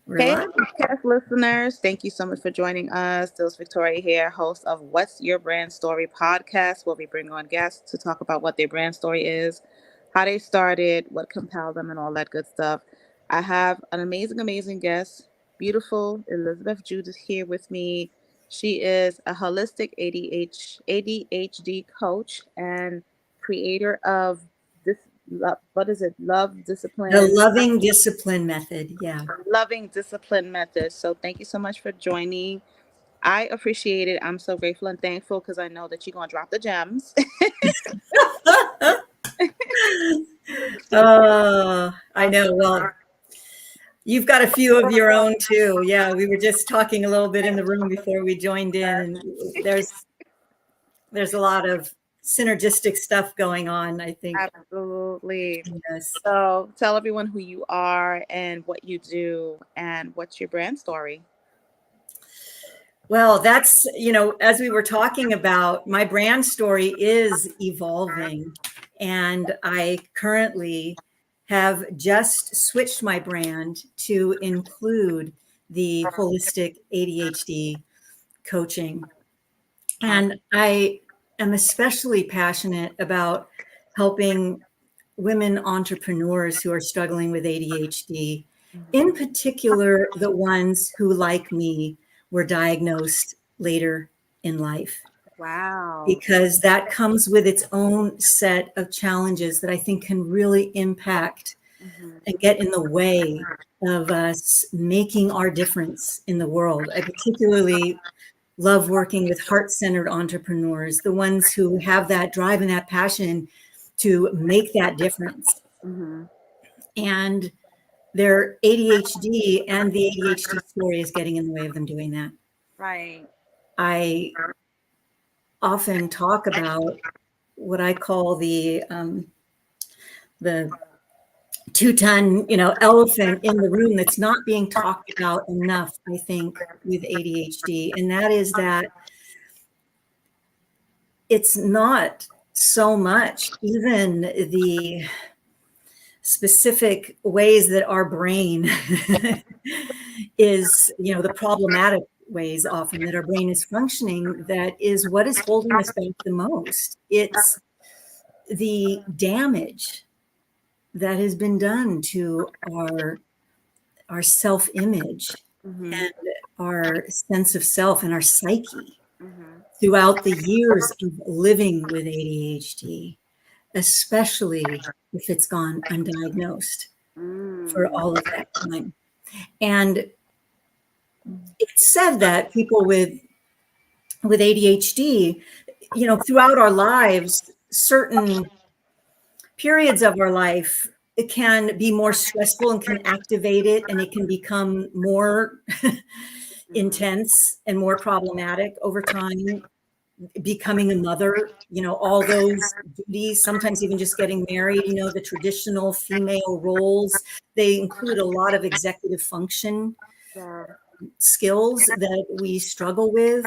We're Hey, live. podcast listeners. Thank you so much for joining us. This is Victoria here, host of What's Your Brand Story podcast, where we bring on guests to talk about what their brand story is, how they started, what compelled them, and all that good stuff. I have an amazing guest, beautiful Elizabeth Judith here with me. She is a holistic ADHD coach and creator of this, what is it? Love, The discipline, loving discipline method. Yeah. loving discipline methods. So thank you so much for joining. I appreciate it. I'm so grateful and thankful because I know that you're gonna drop the gems. I know. Well, you've got a few of your own too. Yeah, we were just talking a little bit in the room before we joined in, and there's a lot of synergistic stuff going on, I think. Absolutely. Yes. So tell everyone who you are and what you do and what's your brand story. Well, that's, as we were talking about, my brand story is evolving. And I currently have just switched my brand to include the holistic ADHD coaching. And I am especially passionate about helping women entrepreneurs who are struggling with ADHD, in particular, the ones who, like me, were diagnosed later in life, Wow. because that comes with its own set of challenges that I think can really impact Mhm. and get in the way of us making our difference in the world. I particularly love working with heart-centered entrepreneurs, the ones who have that drive and that passion to make that difference. Mhm. And their ADHD and the ADHD story is getting in the way of them doing that. Right. I often talk about what I call the 2-ton, elephant in the room that's not being talked about enough, I think, with ADHD. And that is that it's not so much even the specific ways that our brain is, the problematic ways often that our brain is functioning, that is what is holding us back the most. It's the damage that has been done to our self-image Mhm. and our sense of self and our psyche Mhm. throughout the years of living with ADHD, especially if it's gone undiagnosed for Mm. all of that time. And it's said that people with ADHD, throughout our lives, certain periods of our life, it can be more stressful and can activate it, and it can become more Mhm. intense and more problematic over time. Becoming a mother, all those duties, sometimes even just getting married, the traditional female roles, they include a lot of executive function Yeah. skills that we struggle with.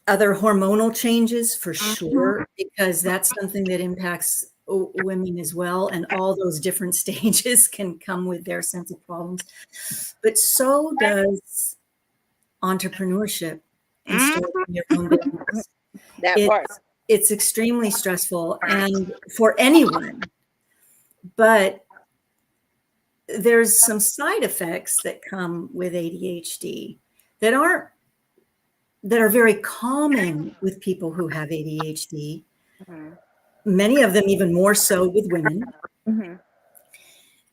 Other hormonal changes for Mhm. sure, because that's something that impacts women as well. And all those different stages can come with their sense of problems. But so does entrepreneurship and starting Mhm. your own business. That part. It's extremely stressful and for anyone, but there's some side effects that come with ADHD that aren't that are very common with people who have ADHD, Mhm. many of them even more so with women, Mhm.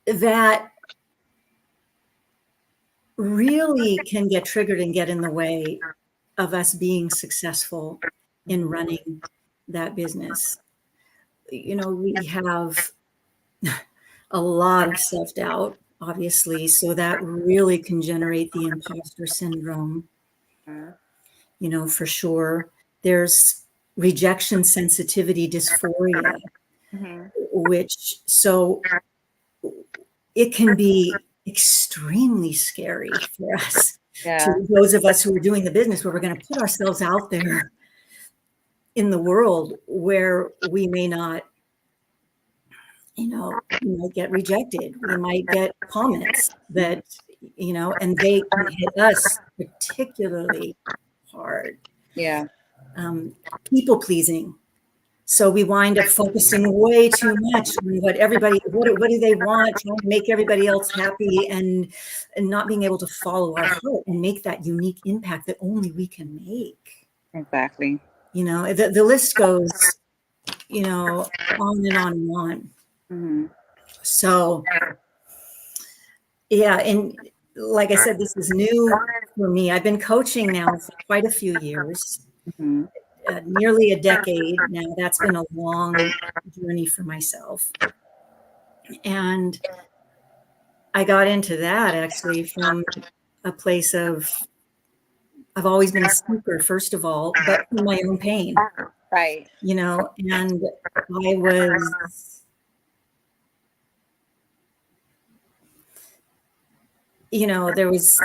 that really can get triggered and get in the way of us being successful in running that business. We have a lot of self-doubt, obviously, so that really can generate the imposter syndrome, Mhm. for sure. There's rejection sensitivity dysphoria, Mhm. which so it can be extremely scary for us, Yeah. to those of us who are doing the business where we're going to put ourselves out there in the world where we may not, you might get rejected. We might get comments that, and they can hit us particularly hard. Yeah. People pleasing. So we wind up focusing way too much on what do they want, trying to make everybody else happy, and not being able to follow our heart and make that unique impact that only we can make. Exactly. The list goes, on and on and on. Mm-hmm. So, yeah. And like I said, this is new for me. I've been coaching now for quite a few years. Mm-hmm. Nearly a decade now. That's been a long journey for myself. And I got into that actually from a place of, I've always been a seeker, first of all, but from my own pain. Right. And I was, there was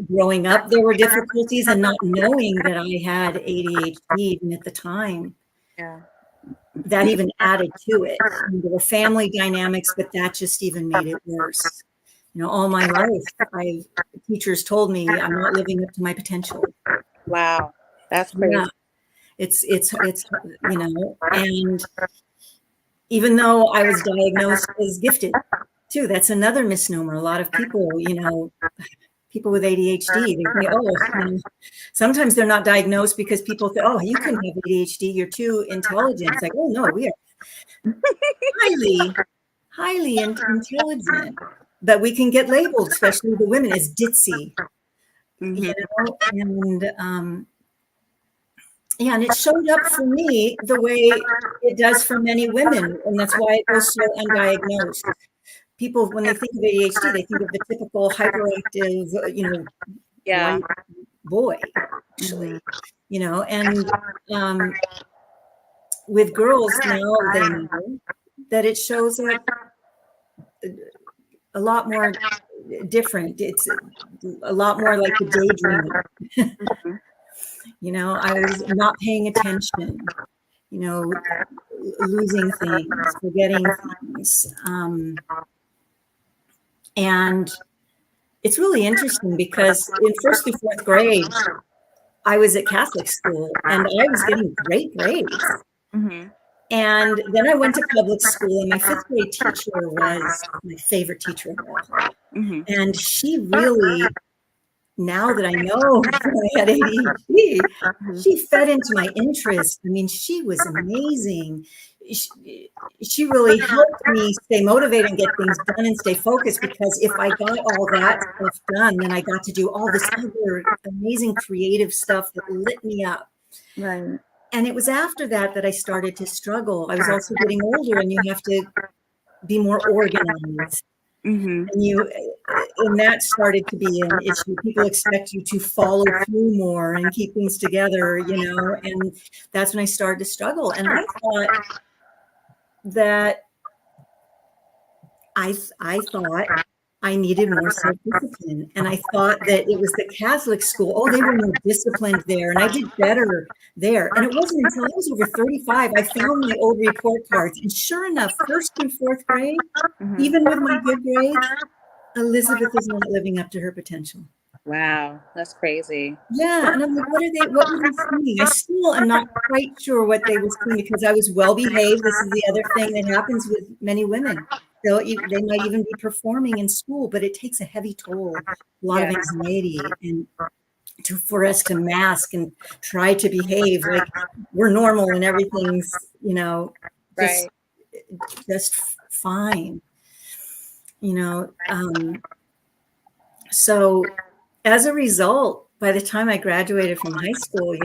growing up, there were difficulties, and not knowing that I had ADHD even at the time. Yeah. That even added to it. There were family dynamics, but that just even made it worse. All my life, teachers told me I'm not living up to my potential. Wow, that's crazy. Yeah. It's and even though I was diagnosed as gifted too, that's another misnomer. A lot of people, people with ADHD, they say, sometimes they're not diagnosed because people say, oh, you couldn't have ADHD, you're too intelligent. It's like, oh no, we are highly intelligent, but we can get labeled, especially the women, as ditzy. Mm-hmm. And and it showed up for me the way it does for many women, and that's why it goes so undiagnosed. People, when they think of ADHD, they think of the typical hyperactive, white boy, actually, and with girls now, they know that it shows up a lot more different. It's a lot more like the daydreaming. I was not paying attention, losing things, forgetting things. And it's really interesting because in first through fourth grade, I was at Catholic school and I was getting great grades. Mm-hmm. And then I went to public school, and my fifth grade teacher was my favorite teacher of all. Mm-hmm. And she really, now that I know I had ADHD, she fed into my interest. I mean, she was amazing. She really helped me stay motivated and get things done and stay focused, because if I got all that stuff done, then I got to do all this other amazing creative stuff that lit me up. Right. And it was after that that I started to struggle. I was also getting older, and you have to be more organized. Mm-hmm. And that started to be an issue. People expect you to follow through more and keep things together, and that's when I started to struggle. And I thought that I thought I needed more self-discipline. And I thought that it was the Catholic school. Oh, they were more disciplined there, and I did better there. And it wasn't until I was over 35, I found my old report cards. And sure enough, first through fourth grade, even with my good grades, Elizabeth is not living up to her potential. Wow, that's crazy. Yeah. And I'm like, what were they seeing? I still am not quite sure what they were seeing, because I was well behaved. This is the other thing that happens with many women. They might even be performing in school, but it takes a heavy toll, a lot of anxiety, and for us to mask and try to behave like we're normal and everything's, just fine. So as a result, by the time I graduated from high school,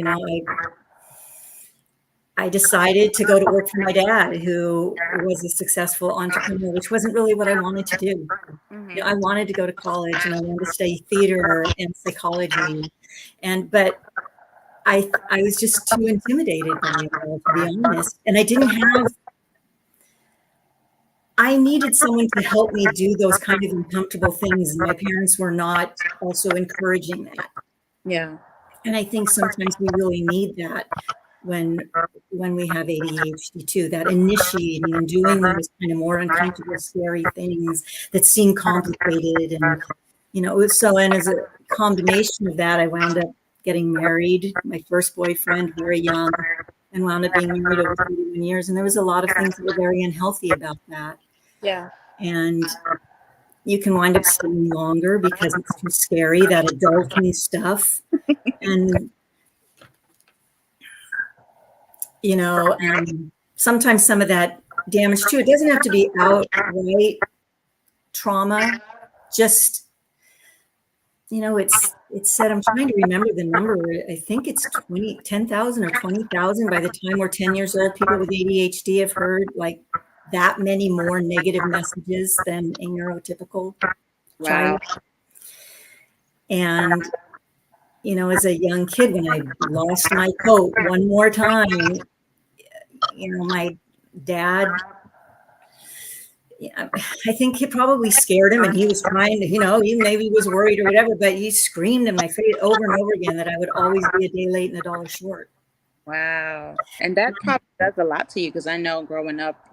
I decided to go to work for my dad, who was a successful entrepreneur, which wasn't really what I wanted to do. Mm-hmm. I wanted to go to college, and I wanted to study theater and psychology, but I was just too intimidated by it all, to be honest. And I needed someone to help me do those kind of uncomfortable things, and my parents were not also encouraging that. Yeah. And I think sometimes we really need that. when we have ADHD too, that initiating and doing those kind of more uncomfortable, scary things that seem complicated. And, so, and as a combination of that, I wound up getting married, my first boyfriend, very young, and wound up being married over 31 years. And there was a lot of things that were very unhealthy about that. Yeah. And you can wind up staying longer because it's too scary, that adulting stuff. And, sometimes some of that damage too, it doesn't have to be outright trauma. Just, it's said, I'm trying to remember the number. I think it's 10,000 or 20,000 by the time we're 10 years old. People with ADHD have heard like that many more negative messages than a neurotypical child. And, as a young kid, when I lost my coat one more time, my dad, I think it probably scared him, and he was trying to, he maybe was worried or whatever, but he screamed in my face over and over again that I would always be a day late and $1 short. Wow. And that probably does a lot to you, because I know growing up,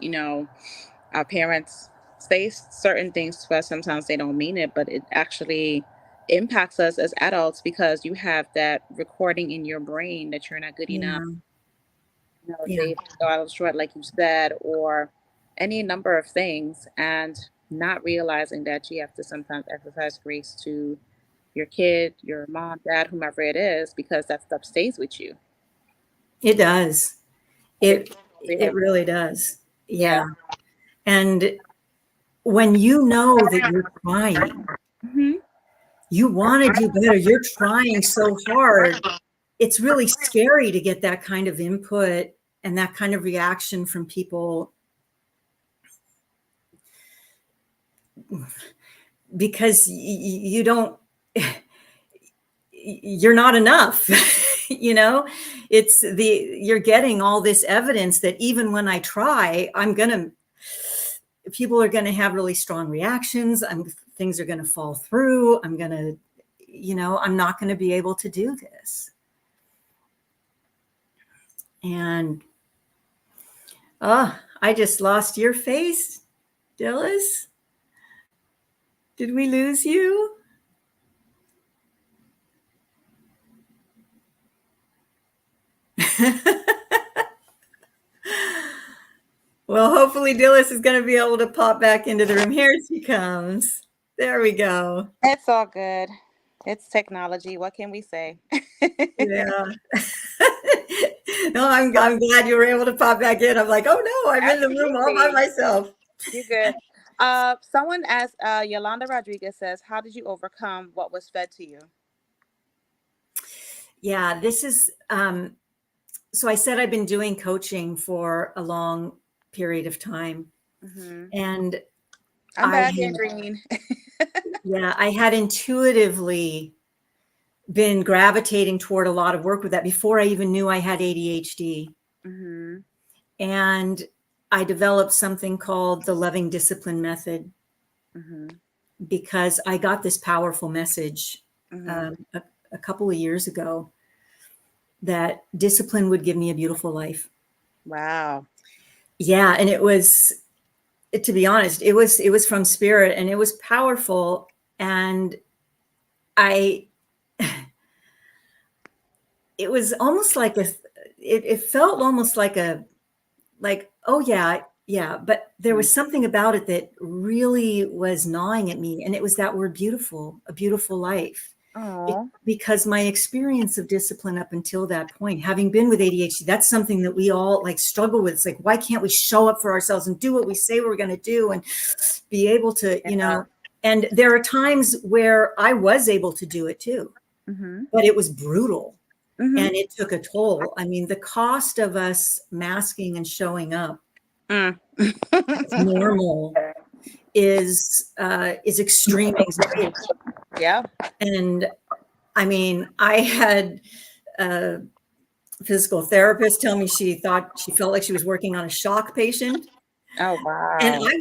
our parents say certain things to us. Sometimes they don't mean it, but it actually impacts us as adults because you have that recording in your brain that you're not good enough. They go out short, like you said, or any number of things, and not realizing that you have to sometimes exercise grace to your kid, your mom, dad, whomever it is, because that stuff stays with you. It does. It really does. Yeah. And when you know that you're trying, you want to do better, you're trying so hard, it's really scary to get that kind of input and that kind of reaction from people, because you're not enough. You're getting all this evidence that even when I try, people are going to have really strong reactions. Things are going to fall through. I'm not going to be able to do this. And, I just lost your face, Dillis. Did we lose you? Well, hopefully Dillis is going to be able to pop back into the room. Here she comes. There we go. It's all good. It's technology. What can we say? Yeah. No, I'm glad you were able to pop back in. I'm like, oh no, I'm in the room all by myself. You're good. Someone asked, Yolanda Rodriguez says, how did you overcome what was fed to you? Yeah, this is, so I said I've been doing coaching for a long period of time. And I'm back in green. Yeah, I had intuitively been gravitating toward a lot of work with that before I even knew I had ADHD. And I developed something called the Loving Discipline Method because I got this powerful message a couple of years ago that discipline would give me a beautiful life. Wow. Yeah. And it was, to be honest, it was from spirit, and it was powerful. And it was almost like it felt almost like oh yeah. But there was something about it that really was gnawing at me. And it was that word beautiful, a beautiful life. Because my experience of discipline up until that point, having been with ADHD, that's something that we all struggle with. It's like, why can't we show up for ourselves and do what we say we're going to do and be able to, and there are times where I was able to do it too, but it was brutal and it took a toll. I mean, the cost of us masking and showing up normal is extreme anxiety. Yeah. And I mean, I had a physical therapist tell me she felt like she was working on a shock patient. Oh, wow. And I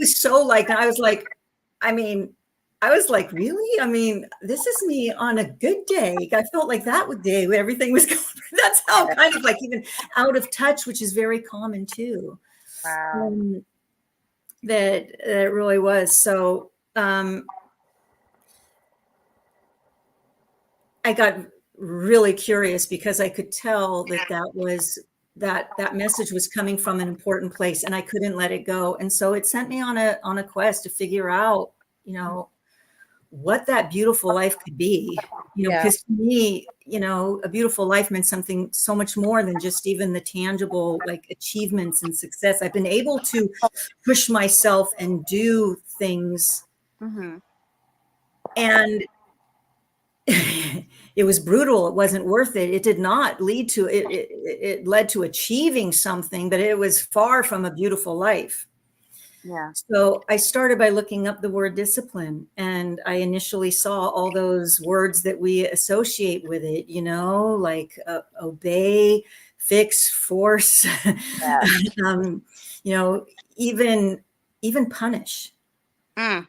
was I mean, I was like, really? I mean, this is me on a good day. I felt like that day where everything was going. That's how kind of like even out of touch, which is very common too. Wow. That it really was. So I got really curious because I could tell that that message was coming from an important place, and I couldn't let it go. And so it sent me on a quest to figure out, what that beautiful life could be. Yeah. Because to me, a beautiful life meant something so much more than just even the tangible like achievements and success. I've been able to push myself and do things, Mm-hmm. and it was brutal. It wasn't worth it. It did not lead to it. It led to achieving something, but it was far from a beautiful life. Yeah. So I started by looking up the word discipline, and I initially saw all those words that we associate with it, like obey, fix, force, Yeah. even punish. Mm.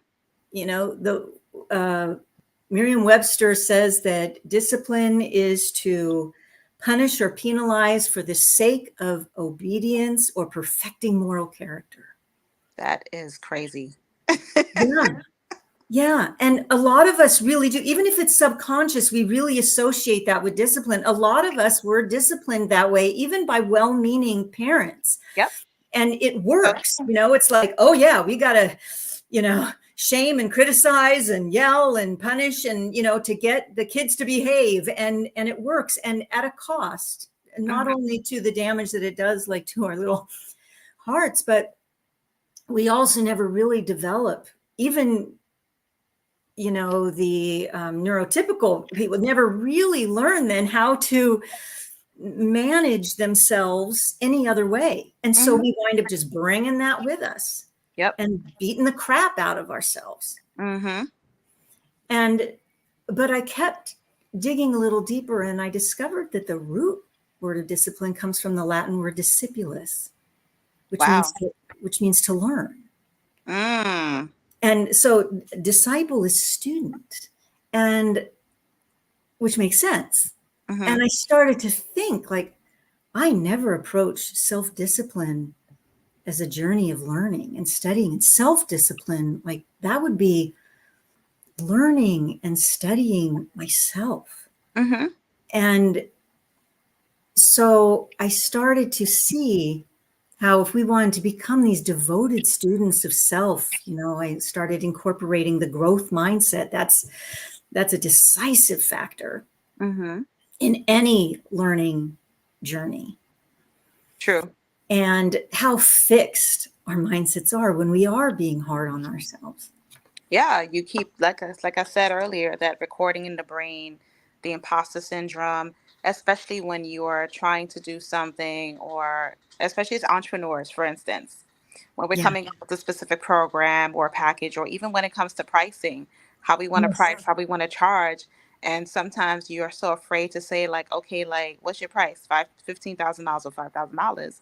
Merriam-Webster says that discipline is to punish or penalize for the sake of obedience or perfecting moral character. That is crazy. Yeah. Yeah. And a lot of us really do, even if it's subconscious, we really associate that with discipline. A lot of us were disciplined that way, even by well-meaning parents. Yep. And it works. It's like, oh yeah, we got to, shame and criticize and yell and punish and, to get the kids to behave. And it works. And at a cost, not only to the damage that it does, like to our little hearts, but we also never really develop, even the neurotypical people never really learn then how to manage themselves any other way. And so we wind up just bringing that with us. Yep. And beating the crap out of ourselves. Mm-hmm. But I kept digging a little deeper, and I discovered that the root word of discipline comes from the Latin word discipulus, which means to learn. Mm. And so disciple is student, and which makes sense. Mm-hmm. And I started to think, like, I never approached self-discipline as a journey of learning and studying. And self-discipline, like that would be learning and studying myself. Mm-hmm. And so I started to see how if we wanted to become these devoted students of self, I started incorporating the growth mindset. That's a decisive factor in any learning journey. True. And how fixed our mindsets are when we are being hard on ourselves. Yeah, you keep, like I said earlier, that recording in the brain, the imposter syndrome, especially when you are trying to do something, or especially as entrepreneurs, for instance, when we're coming up with a specific program or package, or even when it comes to pricing, how we want to price, how we want to charge. And sometimes you are so afraid to say, like, okay, like, what's your price? $15,000 or $5,000.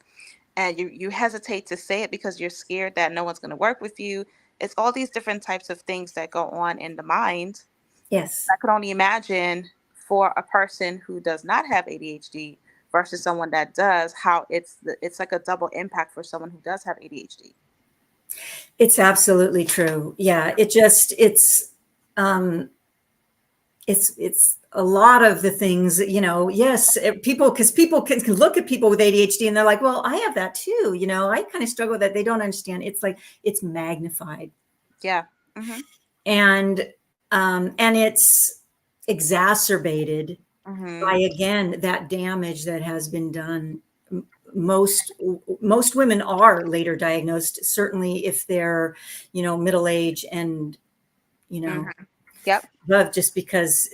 And you hesitate to say it because you're scared that no one's going to work with you. It's all these different types of things that go on in the mind. Yes. I could only imagine for a person who does not have ADHD versus someone that does, how it's like a double impact for someone who does have ADHD. It's absolutely true. Yeah, it's a lot of the things, yes, people can look at people with ADHD and they're like, well, I have that too. I kind of struggle with that. They don't understand. It's like, it's magnified. Yeah. Mm-hmm. And it's exacerbated by, again, that damage that has been done. Most women are later diagnosed, certainly if they're, middle age and, Yep. but just because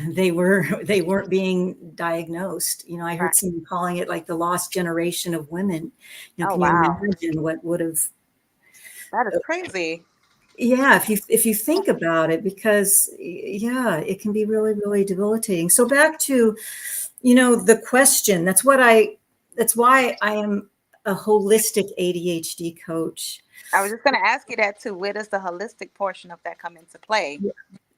they weren't being diagnosed. I heard someone calling it like the lost generation of women. Can you imagine what would have? That is crazy. Yeah, if you think about it, because it can be really, really debilitating. So back to, the question. That's why I am a holistic ADHD coach. I was just going to ask you that too. Where does the holistic portion of that come into play?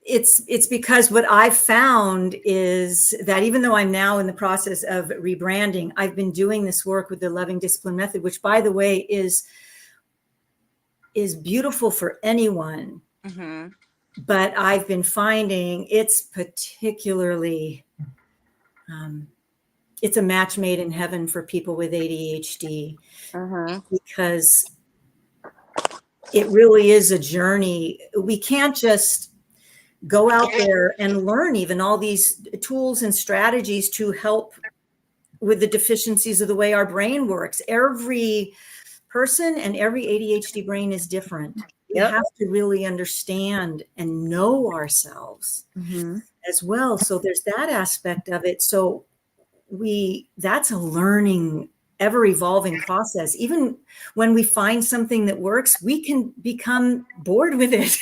It's because what I've found is that even though I'm now in the process of rebranding, I've been doing this work with the Loving Discipline Method, which, by the way, is beautiful for anyone. Mm-hmm. But I've been finding it's particularly, it's a match made in heaven for people with ADHD, because it really is a journey. We can't just go out there and learn even all these tools and strategies to help with the deficiencies of the way our brain works. Every person and every ADHD brain is different. We have to really understand and know ourselves as well. So there's that aspect of it. So that's a learning, ever evolving process. Even when we find something that works, we can become bored with it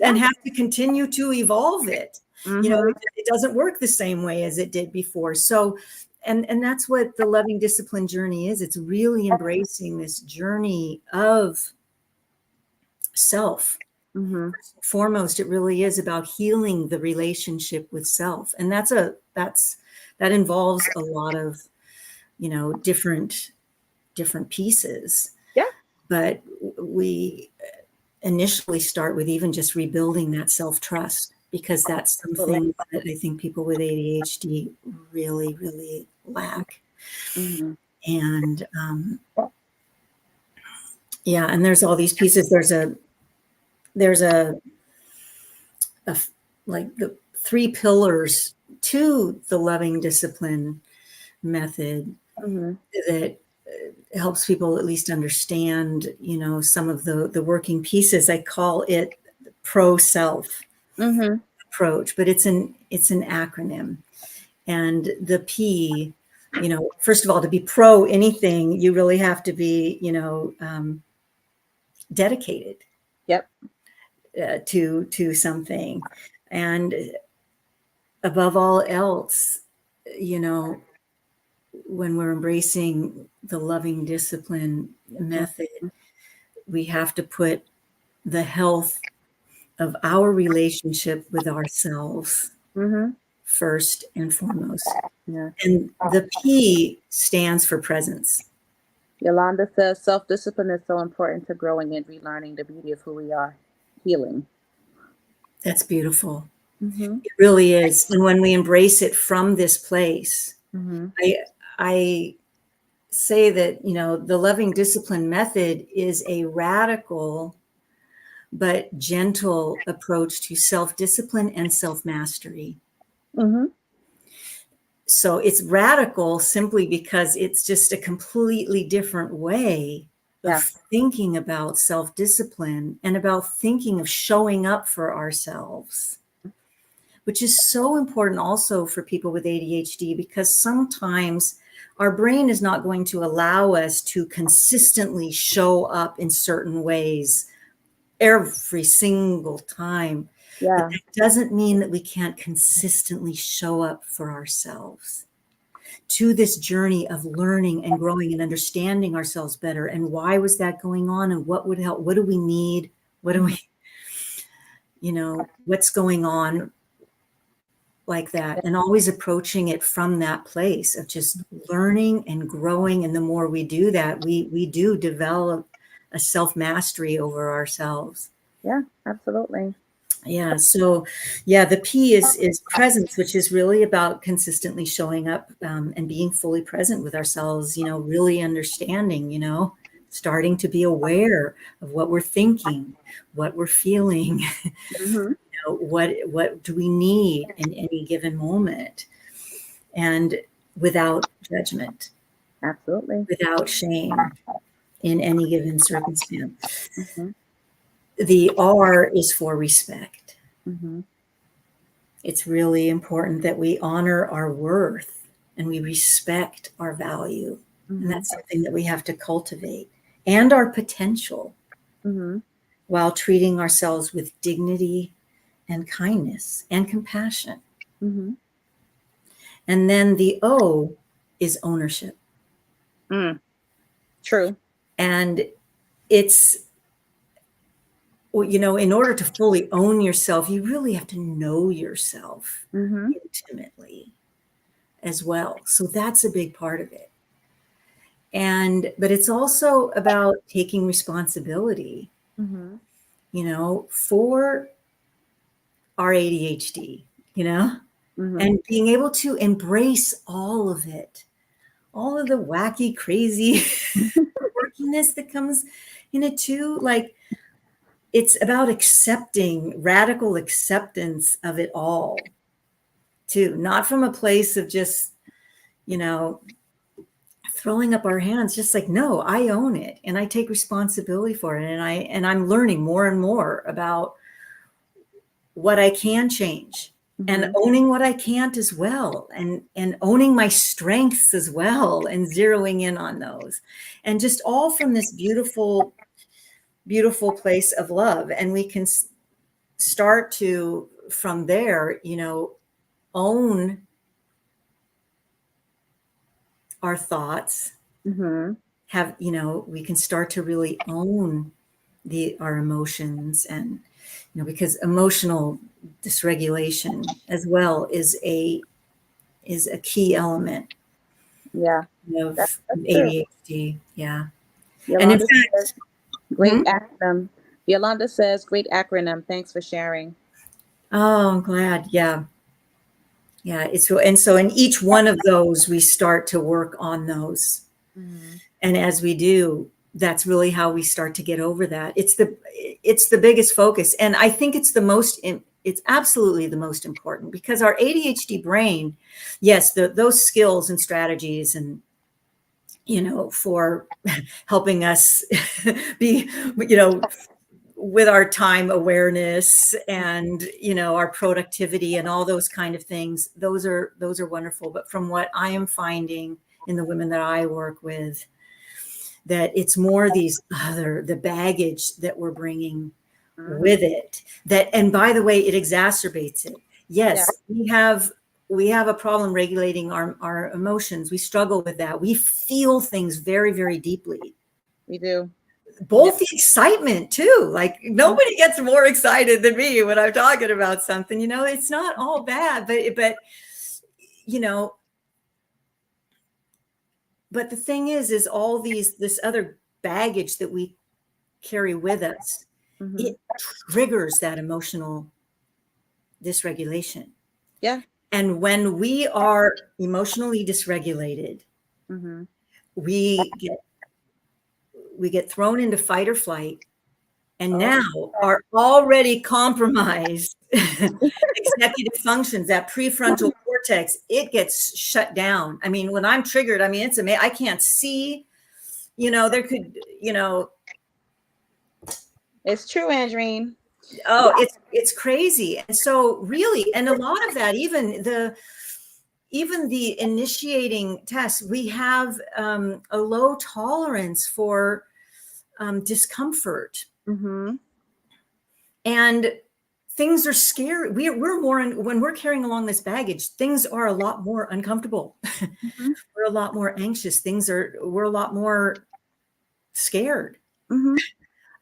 and have to continue to evolve it. You know, it doesn't work the same way as it did before. So, and that's what the Loving Discipline journey is. It's really embracing this journey of self. First and foremost, it really is about healing the relationship with self. And that involves a lot of, you know, different pieces. Yeah. But we initially start with even just rebuilding that self-trust, because that's something that I think people with ADHD really, really lack. And yeah, and there's all these pieces. There's a like the 3 pillars to the Loving Discipline Method that helps people at least understand, you know, some of the working pieces. I call it pro-self approach, but it's an acronym. And the P, you know, first of all, to be pro anything, you really have to be, you know, dedicated to something. And above all else, you know, when we're embracing the Loving Discipline Method, we have to put the health of our relationship with ourselves first and foremost. And the P stands for presence. Yolanda says self-discipline is so important to growing and relearning the beauty of who we are, healing. That's beautiful. It really is. And when we embrace it from this place, I say that, you know, the Loving Discipline Method is a radical but gentle approach to self-discipline and self-mastery. So it's radical simply because it's just a completely different way of thinking about self-discipline and about thinking of showing up for ourselves, which is so important also for people with ADHD, because sometimes our brain is not going to allow us to consistently show up in certain ways every single time. But that doesn't mean that we can't consistently show up for ourselves to this journey of learning and growing and understanding ourselves better. And why was that going on? And what would help? What do we need? What do we, you know, what's going on? Like that, and always approaching it from that place of just learning and growing. And the more we do that, we do develop a self-mastery over ourselves. Yeah, absolutely. Yeah. So yeah, the P is presence, which is really about consistently showing up and being fully present with ourselves, you know, really understanding, you know, starting to be aware of what we're thinking, what we're feeling, what do we need in any given moment, and without judgment, without shame in any given circumstance. The R is for respect. It's really important that we honor our worth and we respect our value. And that's something that we have to cultivate, and our potential, while treating ourselves with dignity and kindness and compassion. And then the O is ownership. True. And it's, in order to fully own yourself, you really have to know yourself Mm-hmm. intimately as well. So that's a big part of it. But it's also about taking responsibility, Mm-hmm. for our ADHD, Mm-hmm. and being able to embrace all of it, all of the wacky, crazy quirkiness that comes in it too. Like, it's about accepting, radical acceptance of it all too, not from a place of just, you know, throwing up our hands, just like, no, I own it and I take responsibility for it. And I'm learning more and more about what I can change and Mm-hmm. owning what I can't as well, and owning my strengths as well, and zeroing in on those, and just all from this beautiful, beautiful place of love. And we can start to, from there, own our thoughts, Mm-hmm. we can start to really own our emotions. And because emotional dysregulation as well is a key element Yeah, of that's true. ADHD. Yeah. And in Yolanda says, fact, great acronym. Yolanda says, great acronym. Thanks for sharing. oh, I'm glad. Yeah. Yeah. And so in each one of those, we start to work on those. Mm-hmm. And as we do, that's really how we start to get over that. It's the biggest focus. And I think it's absolutely the most important, because our ADHD brain, yes, those skills and strategies, and for helping us be, with our time awareness, and our productivity and all those kind of things, those are wonderful. But from what I am finding in the women that I work with, that it's more the baggage that we're bringing Mm-hmm. with it, and by the way, it exacerbates it. Yeah, Yes, we have a problem regulating our emotions. We struggle with that. We feel things very, very deeply, we do. We do. both the excitement too. Like, nobody gets more excited than me when I'm talking about something. It's not all bad, you know but the thing is all this other baggage that we carry with us, Mm-hmm. it triggers that emotional dysregulation. Yeah. And when we are emotionally dysregulated, Mm-hmm. we get thrown into fight or flight, and Oh, now our already compromised executive functions, that prefrontal cortex, it gets shut down. I mean, when I'm triggered, I mean, it's amazing. I can't see, there could, it's true, Andrine. oh, it's crazy. And so really, and a lot of that, even the initiating tests, we have a low tolerance for discomfort, Mm-hmm. and things are scary. We're more when we're carrying along this baggage, things are a lot more uncomfortable. Mm-hmm. We're a lot more anxious. We're a lot more scared Mm-hmm.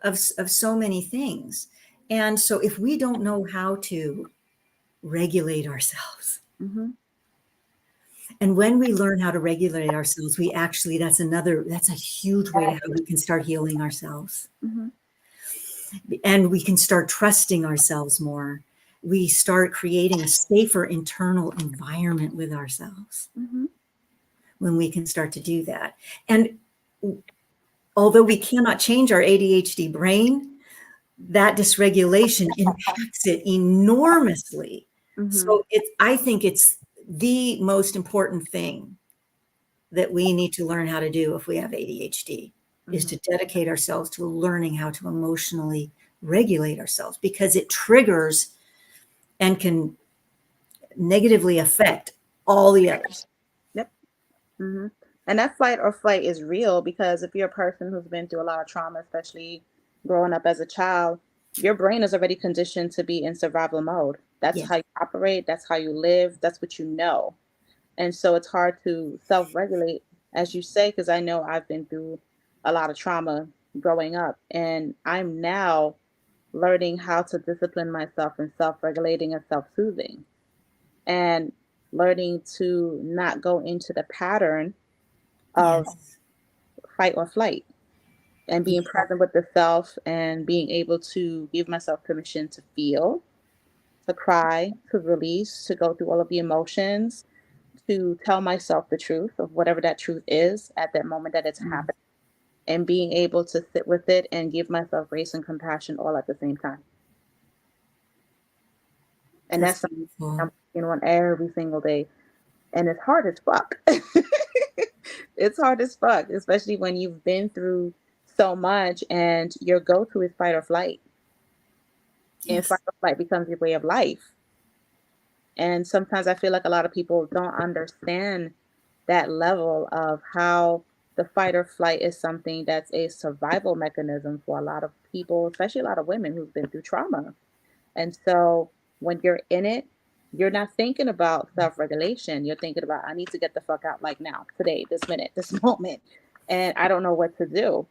of so many things. And so if we don't know how to regulate ourselves, Mm-hmm. and when we learn how to regulate ourselves, that's a huge way to how we can start healing ourselves, Mm-hmm. and we can start trusting ourselves more. We start creating a safer internal environment with ourselves Mm-hmm. when we can start to do that. And although we cannot change our ADHD brain, that dysregulation impacts it enormously. Mm-hmm. So I think it's the most important thing that we need to learn how to do if we have ADHD, is Mm-hmm. to dedicate ourselves to learning how to emotionally regulate ourselves, because it triggers and can negatively affect all the others. Yep. Mm-hmm. And that fight or flight is real, because if you're a person who's been through a lot of trauma, especially growing up as a child, your brain is already conditioned to be in survival mode. That's Yes. how you operate, that's how you live, that's what you know. And so it's hard to self regulate, as you say, because I know I've been through a lot of trauma growing up. And I'm now learning how to discipline myself and self-regulating and self-soothing, and learning to not go into the pattern of Yes. fight or flight, and being Yeah. present with the self and being able to give myself permission to feel, to cry, to release, to go through all of the emotions, to tell myself the truth of whatever that truth is at that moment that it's Mm. happening, and being able to sit with it and give myself grace and compassion all at the same time. And That's that's something beautiful. I'm working on every single day. And it's hard as fuck. It's hard as fuck, especially when you've been through so much and your go-to is fight or flight. And fight Yes. or flight becomes your way of life. And sometimes I feel like a lot of people don't understand that level of how the fight or flight is something that's a survival mechanism for a lot of people, especially a lot of women who've been through trauma. And so when you're in it, you're not thinking about self-regulation. You're thinking about, I need to get the fuck out like now, today, this minute, this moment. And I don't know what to do.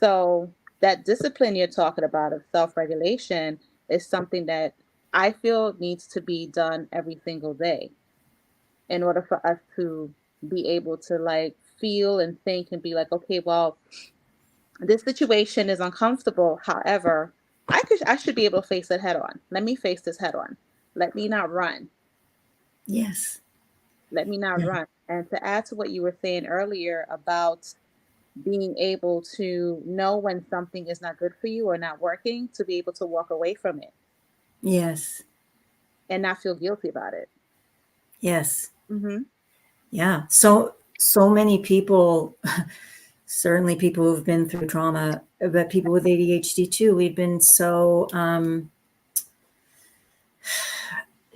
So that discipline you're talking about of self-regulation is something that I feel needs to be done every single day in order for us to be able to like feel and think and be like, okay, well, this situation is uncomfortable. However, I should be able to face it head on. Let me face this head on. Let me not run. Yes. Let me not Yeah. run. And to add to what you were saying earlier about being able to know when something is not good for you or not working, to be able to walk away from it Yes. and not feel guilty about it. Yes. Mm-hmm. Yeah. So many people, certainly people who've been through trauma, but people with ADHD too, we've been so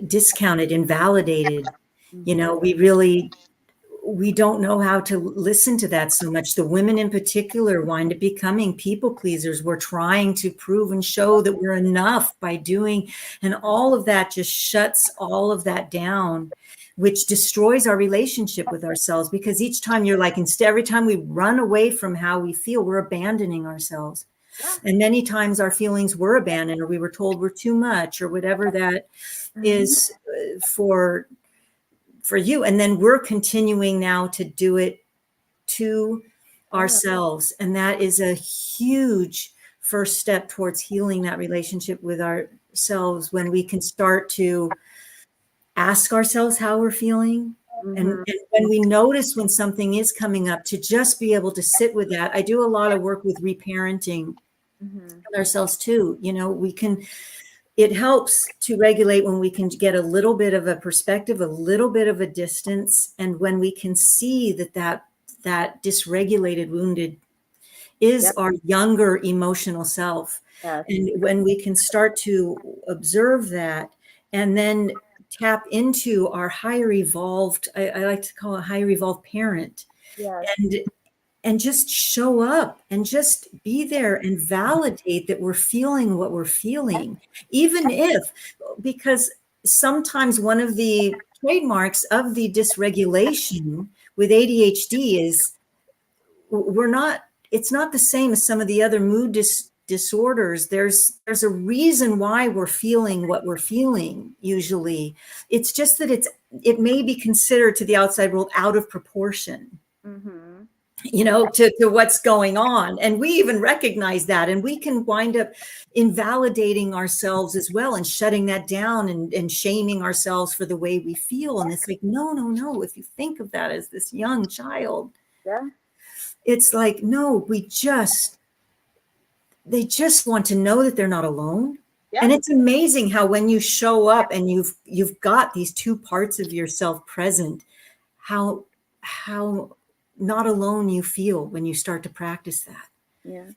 discounted, invalidated. You Mm-hmm. know, we don't know how to listen to that so much. The women in particular wind up becoming people pleasers. We're trying to prove and show that we're enough by doing, and all of that just shuts all of that down, which destroys our relationship with ourselves, because each time you're like, instead, every time we run away from how we feel, we're abandoning ourselves. Yeah. And many times our feelings were abandoned, or we were told we're too much, or whatever that Mm-hmm. is for you. And then we're continuing now to do it to Yeah. ourselves. And that is a huge first step towards healing that relationship with ourselves, when we can start to ask ourselves how we're feeling. Mm-hmm. And when we notice when something is coming up, to just be able to sit with that. I do a lot of work with reparenting Mm-hmm. ourselves too. You know, it helps to regulate when we can get a little bit of a perspective, a little bit of a distance, and when we can see that dysregulated, wounded is Yep. our younger emotional self. Yes. And when we can start to observe that, and then tap into our higher evolved, I like to call it higher evolved parent, Yes. and just show up and just be there and validate that we're feeling what we're feeling, even if, because sometimes one of the trademarks of the dysregulation with ADHD is we're not, it's not the same as some of the other mood disorders. There's a reason why we're feeling what we're feeling. Usually it's just that it may be considered to the outside world out of proportion, Mm-hmm. you know, to what's going on. And we even recognize that, and we can wind up invalidating ourselves as well, and shutting that down, and shaming ourselves for the way we feel. And it's like, no, no, no. If you think of that as this young child, Yeah. it's like, no, they just want to know that they're not alone. Yeah. And it's amazing how when you show up and you've got these two parts of yourself present, how not alone you feel when you start to practice that. Yeah.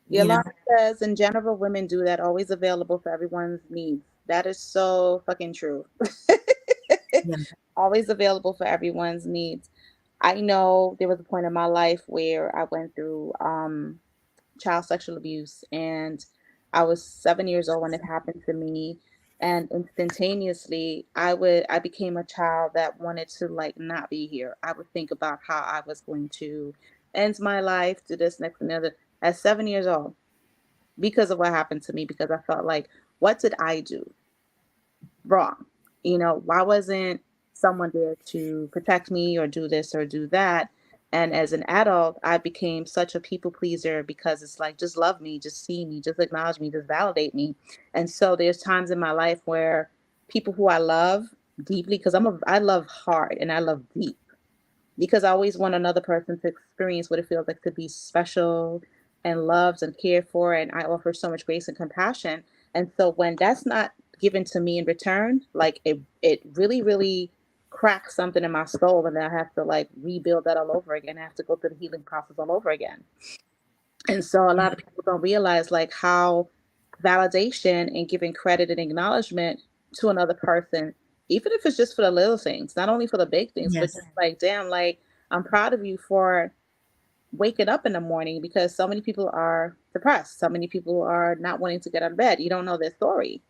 You know, Yolanda says, in general, women do that, always available for everyone's needs. That is so fucking true. yeah. Always available for everyone's needs. I know there was a point in my life where I went through child sexual abuse, and I was 7 years old when it happened to me. And instantaneously, I became a child that wanted to like not be here. I would think about how I was going to ends my life, do this next and the other at 7 years old because of what happened to me, because I felt like, what did I do wrong? Why wasn't someone there to protect me or do this or do that? And as an adult, I became such a people pleaser because it's like, just love me, just see me, just acknowledge me, just validate me. And so there's times in my life where people who I love deeply, because I love hard and I love deep, because I always want another person to experience what it feels like to be special and loved and cared for. And I offer so much grace and compassion. And so when that's not given to me in return, like it really, really cracks something in my soul. And then I have to like rebuild that all over again. I have to go through the healing process all over again. And so a lot of people don't realize like how validation and giving credit and acknowledgement to another person, even if it's just for the little things, not only for the big things, but Yes. just like, damn, like I'm proud of you for waking up in the morning, because so many people are depressed. So many people are not wanting to get out of bed. You don't know their story.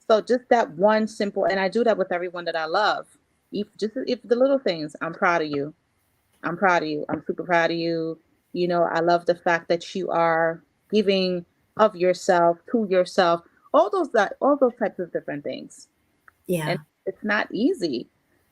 So just that one simple, and I do that with everyone that I love. If the little things, I'm proud of you. I'm proud of you. I'm super proud of you. I love the fact that you are giving of yourself to yourself. All those types of different things. Yeah. And it's not easy.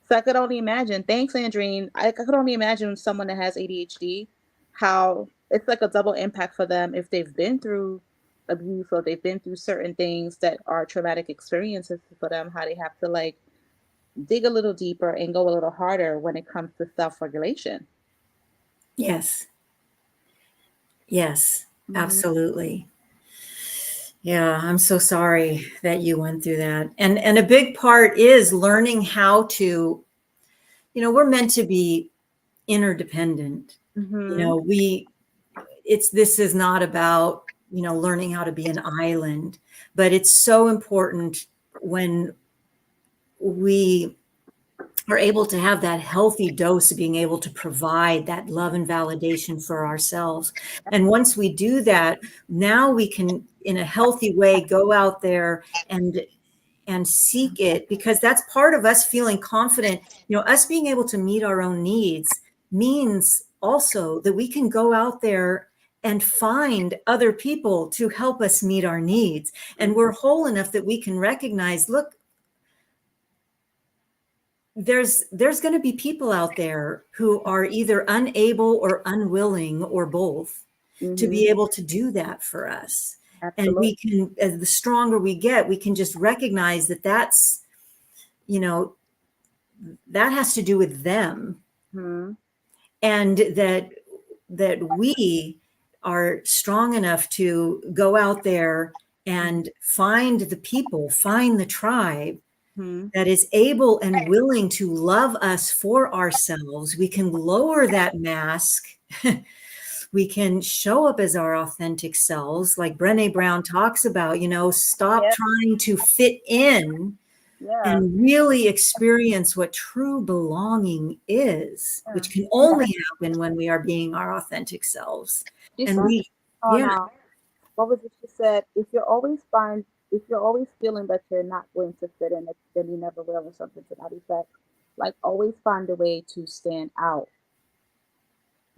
So I could only imagine. Thanks, Andreen. I could only imagine someone that has ADHD, how it's like a double impact for them if they've been through abuse or they've been through certain things that are traumatic experiences for them, how they have to like dig a little deeper and go a little harder when it comes to self-regulation. Yes. Yes. Mhm. Absolutely. Yeah, I'm so sorry that you went through that. And a big part is learning how to, we're meant to be interdependent. Mhm. This is not about, learning how to be an island, but it's so important when we are able to have that healthy dose of being able to provide that love and validation for ourselves. And once we do that, now we can, in a healthy way, go out there and seek it, because that's part of us feeling confident. Us being able to meet our own needs means also that we can go out there and find other people to help us meet our needs. And we're whole enough that we can recognize, look, there's going to be people out there who are either unable or unwilling or both to Mhm. be able to do that for us. And Absolutely. we can, as the stronger we get, we can just recognize that you know, that has to do with them, Mhm. and that we are strong enough to go out there and find the people, find the tribe Mhm. that is able and willing to love us for ourselves. We can lower that mask. We can show up as our authentic selves, like Brené Brown talks about, stop Yeah. trying to fit in Yeah. and really experience what true belonging is, Yeah. which can only happen when we are being our authentic selves. She And said, we, "Oh yeah, no, what was it?" She said, if you're always feeling that you're not going to fit in, then you never will, or something to that effect. Like always find a way to stand out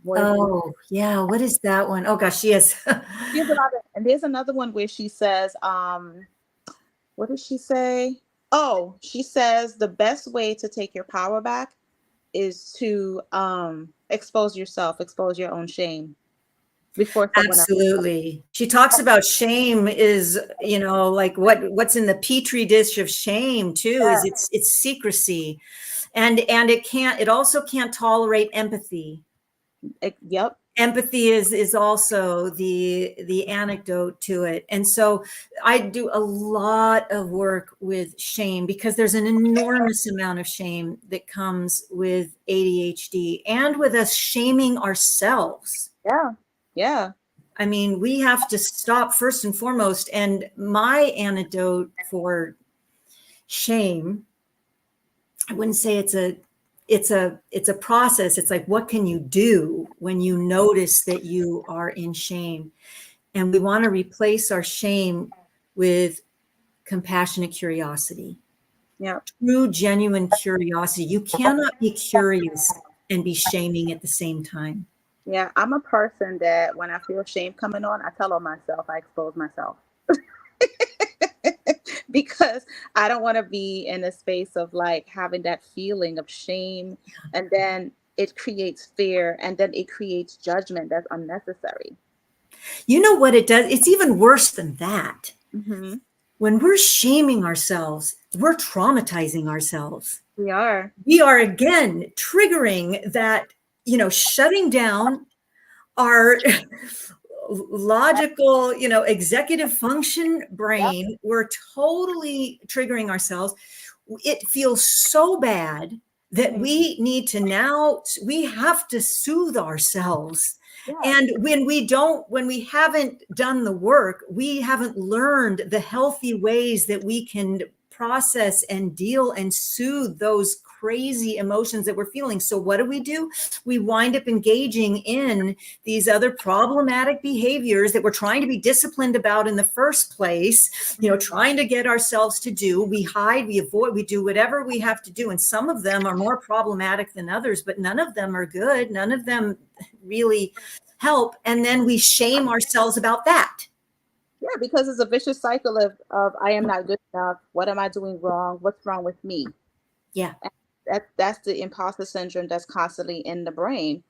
more than anything." oh, yeah, what is that one? Oh gosh, yes. And there's another one where she says, what does she say? Oh, she says the best way to take your power back is to expose your own shame before someone else. Absolutely. She talks about shame is, like what's in the petri dish of shame too, is Yeah. it's secrecy. And it also can't tolerate empathy. Yep. Empathy is also the anecdote to it. And so I do a lot of work with shame, because there's an enormous amount of shame that comes with ADHD and with us shaming ourselves. Yeah. Yeah. I mean, we have to stop first and foremost. And my antidote for shame, I wouldn't say it's a process. It's like, what can you do when you notice that you are in shame? And we want to replace our shame with compassionate curiosity, Yeah. true, genuine curiosity. You cannot be curious and be shaming at the same time. Yeah, I'm a person that when I feel shame coming on, I tell on myself, I expose myself. Because I don't want to be in a space of like having that feeling of shame, and then it creates fear, and then it creates judgment that's unnecessary. You know what it does? It's even worse than that. Hmm. When we're shaming ourselves, we're traumatizing ourselves. We are. We are again triggering that, shutting down our logical, executive function Yep. brain. We're totally triggering ourselves. It feels so bad that Hmm. we have to soothe ourselves. Yeah. And when we haven't done the work, we haven't learned the healthy ways that we can process and deal and soothe those crazy emotions that we're feeling. So what do? We wind up engaging in these other problematic behaviors that we're trying to be disciplined about in the first place, trying to get ourselves to do. We hide, we avoid, we do whatever we have to do. And some of them are more problematic than others, but none of them are good. None of them really help. And then we shame ourselves about that. Yeah, because it's a vicious cycle of I am not good enough. What am I doing wrong? What's wrong with me? Yeah. That's the imposter syndrome that's constantly in the brain.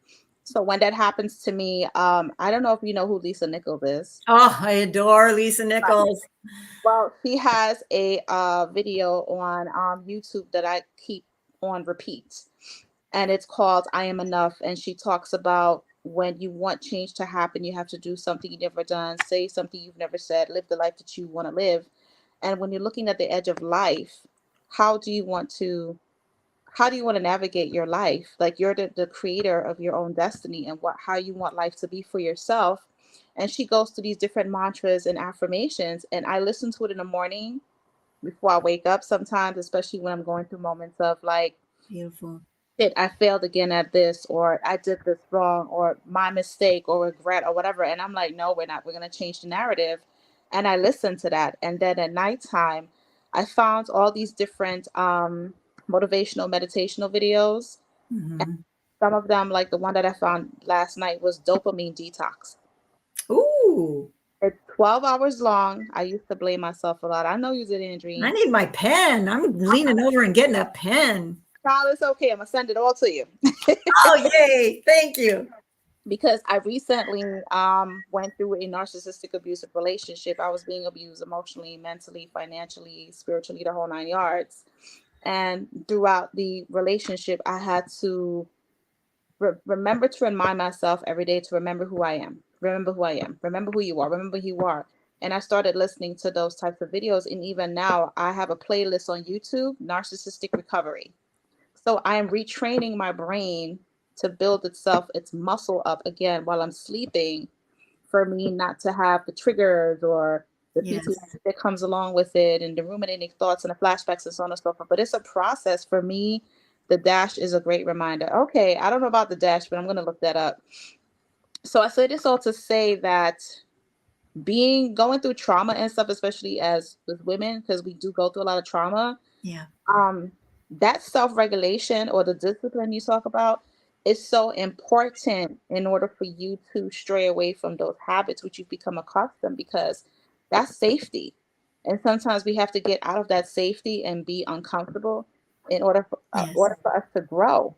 So when that happens to me, I don't know if you know who Lisa Nichols is. Oh, I adore Lisa Nichols. Well, she has a video on YouTube that I keep on repeat, and it's called "I Am Enough." And she talks about when you want change to happen, you have to do something you've never done, say something you've never said, live the life that you want to live. And when you're looking at the edge of life, how do you want to how do you want to navigate your life? Like you're the creator of your own destiny and how you want life to be for yourself. And she goes through these different mantras and affirmations, and I listen to it in the morning before I wake up sometimes, especially when I'm going through moments of like, Beautiful. shit, I failed again at this, or I did this wrong, or my mistake, or regret, or whatever. And I'm like, no, we're not. We're going to change the narrative. And I listen to that. And then at nighttime, I found all these different motivational meditational videos. And Mhm. some of them, like the one that I found last night, was dopamine detox. Ooh, It's 12 hours long. I used to blame myself a lot. I know you did it in I dream. need my pen. I'm leaning over and getting a pen. Child, it's okay. I'm going to send it all to you. Oh, yay. Thank you. Because I recently went through a narcissistic abusive relationship. I was being abused emotionally, mentally, financially, spiritually, the whole nine yards. And throughout the relationship, I had to remember to remind myself every day to remember who I am. Remember who I am. Remember who you are. Remember who you are. And I started listening to those types of videos. And even now, I have a playlist on YouTube, Narcissistic Recovery. So I am retraining my brain to build its muscle up again while I'm sleeping, for me not to have the triggers or the Yes. PTSD that comes along with it, and the ruminating thoughts and the flashbacks and so on and so forth. But it's a process for me. The dash is a great reminder. Okay, I don't know about the dash, but I'm going to look that up. So I say this all to say that going through trauma and stuff, especially as with women, because we do go through a lot of trauma, Yeah. um, that self-regulation or the discipline you talk about is so important in order for you to stray away from those habits which you've become accustomed, because that's safety. And sometimes we have to get out of that safety and be uncomfortable in Yes. order for us to grow.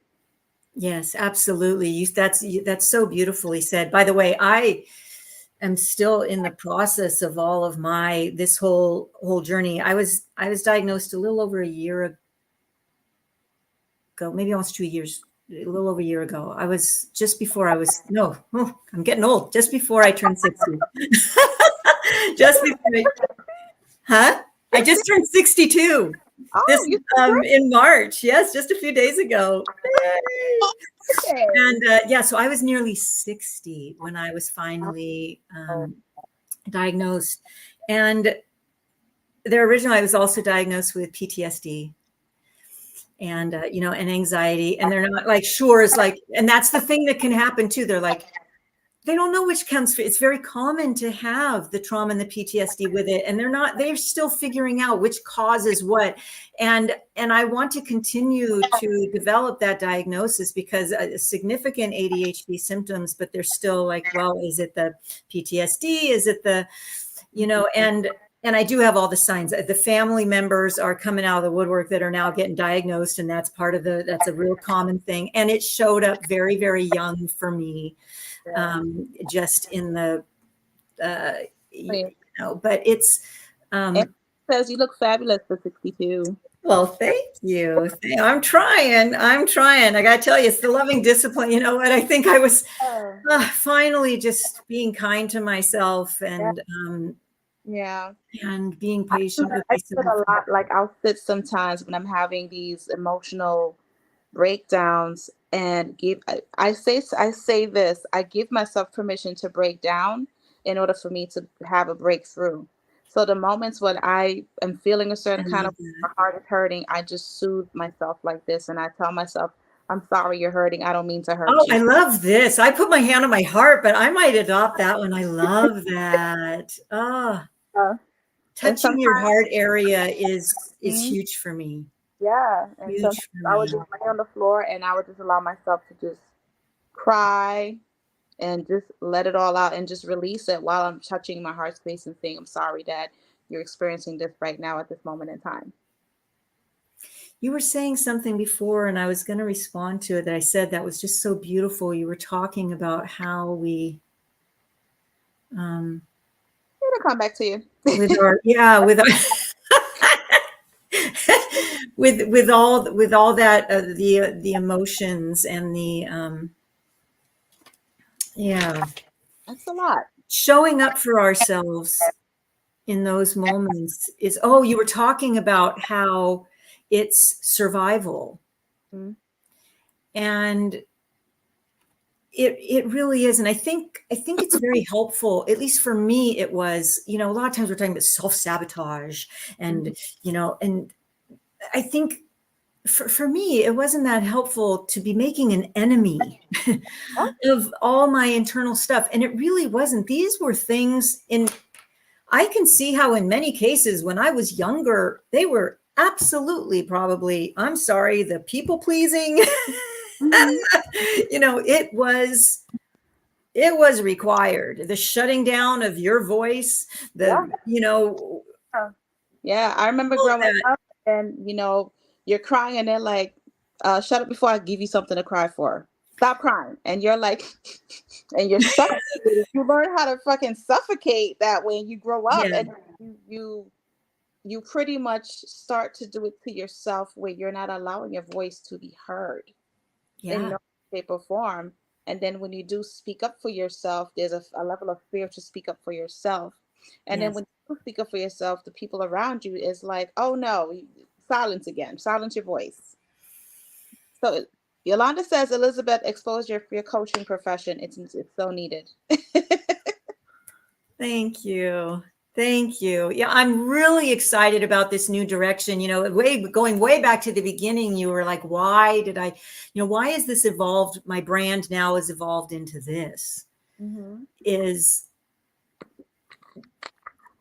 Yes, absolutely. That's so beautifully said. By the way, I am still in the process of all of this whole journey. I was diagnosed a little over a year ago, maybe almost 2 years, a little over a year ago. I was just before I was no, oh, I'm getting old. Just before I turned 60. Just before huh? I just turned 62. This Oh, you in March. Yes, just a few days ago. Yay. okay. And yeah, so I was nearly 60 when I was finally diagnosed. And originally I was also diagnosed with PTSD and, and anxiety. And they're not like, sure, it's like, and that's the thing that can happen too. They're like, they don't know which comes. It's very common to have the trauma and the PTSD with it, and they're still figuring out which causes what. And I want to continue to develop that diagnosis because significant ADHD symptoms, but they're still like, well, is it the PTSD? Is it the, and I do have all the signs. The family members are coming out of the woodwork that are now getting diagnosed, and that's that's a real common thing. And it showed up very, very young for me. Just in the, but it's, it says you look fabulous for 62. Well, thank you. I'm trying. I got to tell you, it's the loving discipline. You know what? I think I was finally just being kind to myself and, and being patient with myself. I a lot. Like I'll sit sometimes when I'm having these emotional breakdowns and I say this, I give myself permission to break down in order for me to have a breakthrough. So the moments when I am feeling a certain kind of, my heart is hurting, I just soothe myself like this. And I tell myself, I'm sorry you're hurting. I don't mean to hurt you. I love this. I put my hand on my heart, but I might adopt that one. I love that. Touching your heart area is huge for me. Yeah. And I would just lay on the floor and I would just allow myself to just cry and just let it all out and just release it while I'm touching my heart space and saying, I'm sorry that you're experiencing this right now at this moment in time. You were saying something before, and I was going to respond to it that I said that was just so beautiful. You were talking about how we, I'm gonna come back to you. With our, with all that, the emotions and the, that's a lot. Showing up for ourselves in those moments is, you were talking about how it's survival. Mm-hmm. And it really is. And I think it's very helpful, at least for me, it was, a lot of times we're talking about self-sabotage and, and I think for me, it wasn't that helpful to be making an enemy of all my internal stuff. And it really wasn't. These were things I can see how in many cases when I was younger, they were absolutely probably, I'm sorry, the people pleasing. It was required. The shutting down of your voice, I remember growing up and, you're crying and they're like, shut up before I give you something to cry for. Stop crying. And you're like, and you're suffocating. You learn how to fucking suffocate that when you grow up and you pretty much start to do it to yourself where you're not allowing your voice to be heard in no shape or form. And then when you do speak up for yourself, there's a level of fear to speak up for yourself. And then when you speak up for yourself, the people around you is like, oh no, silence again, silence your voice. So Yolanda says, Elizabeth, expose your coaching profession. It's so needed. Thank you. Thank you. Yeah, I'm really excited about this new direction. Going way back to the beginning, you were like, why did I, why is this evolved? My brand now has evolved into this. Mm-hmm. Is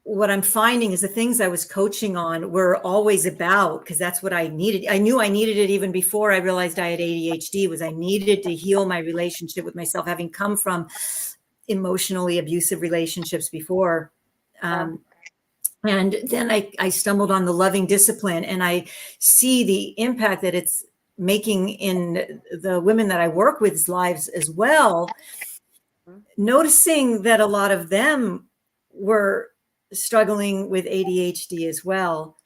what I'm finding is the things I was coaching on were always about, because that's what I needed. I knew I needed it even before I realized I had ADHD, was I needed to heal my relationship with myself, having come from emotionally abusive relationships before. And then I stumbled on the loving discipline, and I see the impact that it's making in the women that I work with's lives as well. Noticing that a lot of them were struggling with ADHD as well.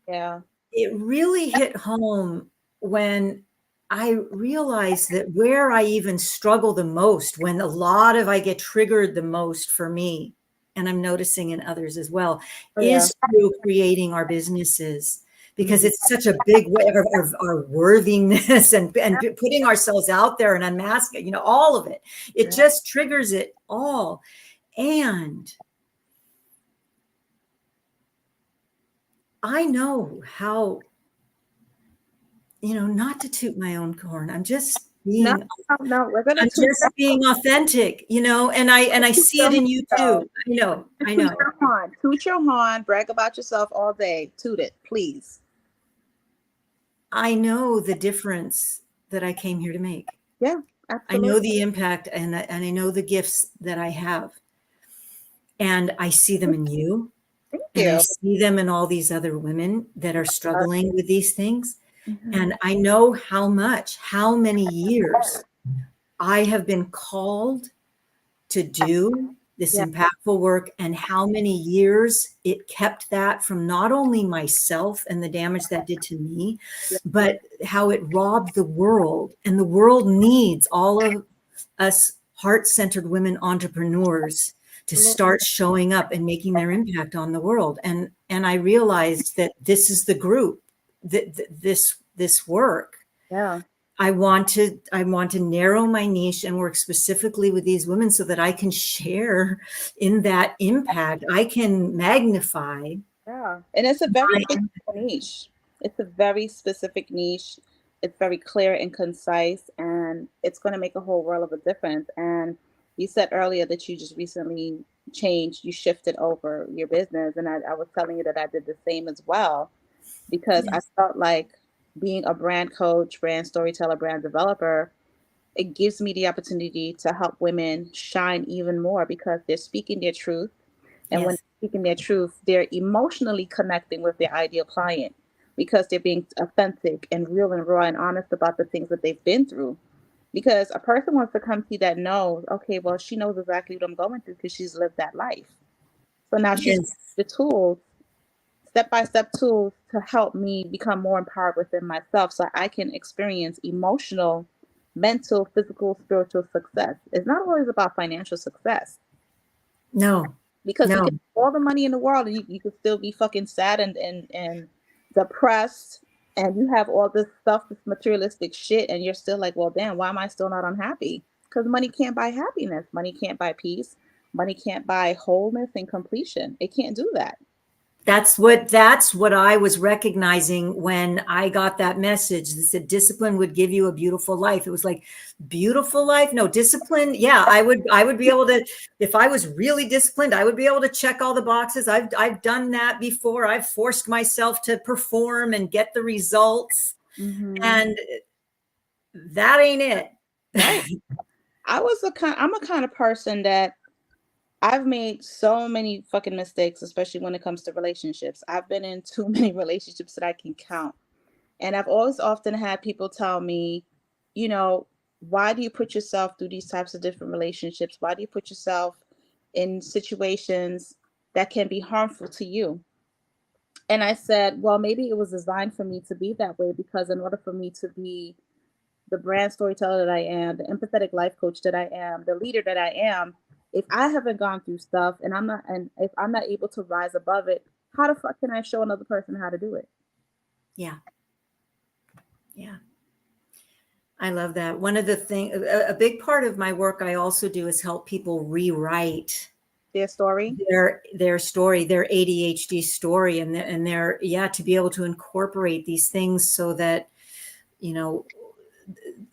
Yeah. It really hit home when I realized that where I even struggle the most, when I get triggered the most for me, and I'm noticing in others as well, is through creating our businesses, because it's such a big way of our worthiness and putting ourselves out there and unmasking, all of it. It just triggers it all. And I know how, not to toot my own horn. I'm just No, being, no, we're gonna I'm toot just being authentic, and I see it in you your too. I toot know. your horn. Toot your horn, brag about yourself all day. Toot it, please. I know the difference that I came here to make. Yeah, I know absolutely. the impact and I know the gifts that I have. And I see them in you. Thank And I you. see them in all these other women that are struggling with these things. Mhm. And I know how many years I have been called to do this Yeah. impactful work, and how many years it kept that from not only myself and the damage that did to me, Yeah. but how it robbed the world. And the world needs all of us heart-centered women entrepreneurs to start showing up and making their impact on the world. And I realized that this is the group, that this work. Yeah. I want to narrow my niche and work specifically with these women so that I can share in that impact. I can magnify. Yeah. And it's a very specific niche. It's a very specific niche. It's very clear and concise, and it's going to make a whole world of a difference. And you said earlier that you just recently changed, you shifted over your business. And I was telling you that I did the same as well, because I Yes. felt like being a brand coach, brand storyteller, brand developer, it gives me the opportunity to help women shine even more because they're speaking their truth. And when Yes. they're speaking their truth, they're emotionally connecting with their ideal client because they're being authentic and real and raw and honest about the things that they've been through. Because a person wants to come to you that knows, okay, well, she knows exactly what I'm going through because she's lived that life. So now she's Yes. the tools, step-by-step tools to help me become more empowered within myself so I can experience emotional, mental, physical, spiritual success. It's not always about financial success No. because you No. can have all the money in the world and you could still be fucking sad and depressed, and you have all this stuff, this materialistic shit, and you're still like, well, damn, why am I still not unhappy? Because money can't buy happiness. Money can't buy peace. Money can't buy wholeness and completion. It can't do that. That's what I was recognizing when I got that message that said discipline would give you a beautiful life. It was like, beautiful life? No, discipline. Yeah, I would be able to, if I was really disciplined, I would be able to check all the boxes. I've done that before. I've forced myself to perform and get the results. Mm-hmm. And that ain't it. Right. I'm a kind of person that I've made so many fucking mistakes, especially when it comes to relationships. I've been in too many relationships that I can count. And I've always often had people tell me, you know, why do you put yourself through these types of different relationships? Why do you put yourself in situations that can be harmful to you? And I said, well, maybe it was designed for me to be that way because in order for me to be the brand storyteller that I am, the empathetic life coach that I am, the leader that I am, if I haven't gone through stuff and if I'm not able to rise above it, how the fuck can I show another person how to do it? Yeah. Yeah. I love that. One of the things, a big part of my work I also do is help people rewrite Their story. their story, their ADHD story, and their to be able to incorporate these things so that